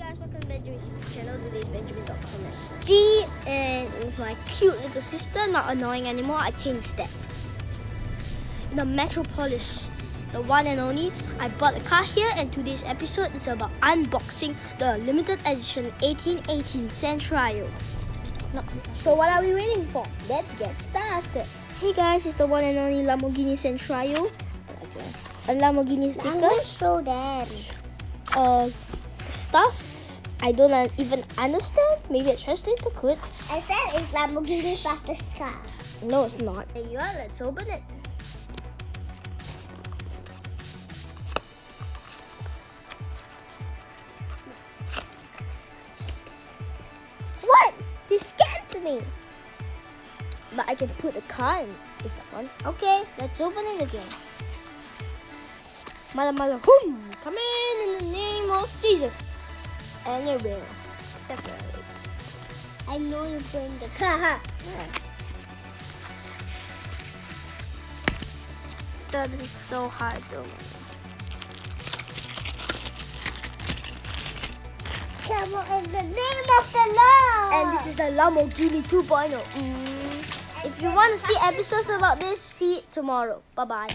guys, welcome to Benjamin's YouTube channel. Today is Benjamin.com.sg, and with my cute little sister, not annoying anymore. I changed that. In the Metropolis, the one and only, I bought a car here, and today's episode is about unboxing the limited edition 1818 Centrario. So what are we waiting for? Let's get started. Hey guys, it's the one and only Lamborghini Centrario. A Lamborghini sticker. I'm gonna show them. Stuff I don't even understand. Maybe a translator could. I said it's Lamborghini's fastest car. No, it's not. There you are. Let's open it. What? They scanned me. But I can put a car in if I want. Okay, let's open it again. Mother, whom! Come in the name of Jesus. And you will. Definitely. I know you bring the car. That is so hard though. Come on, in the name of the Lord. And this is the Lamborghini 2.0. If you want to see episodes about this, see it tomorrow. Bye-bye.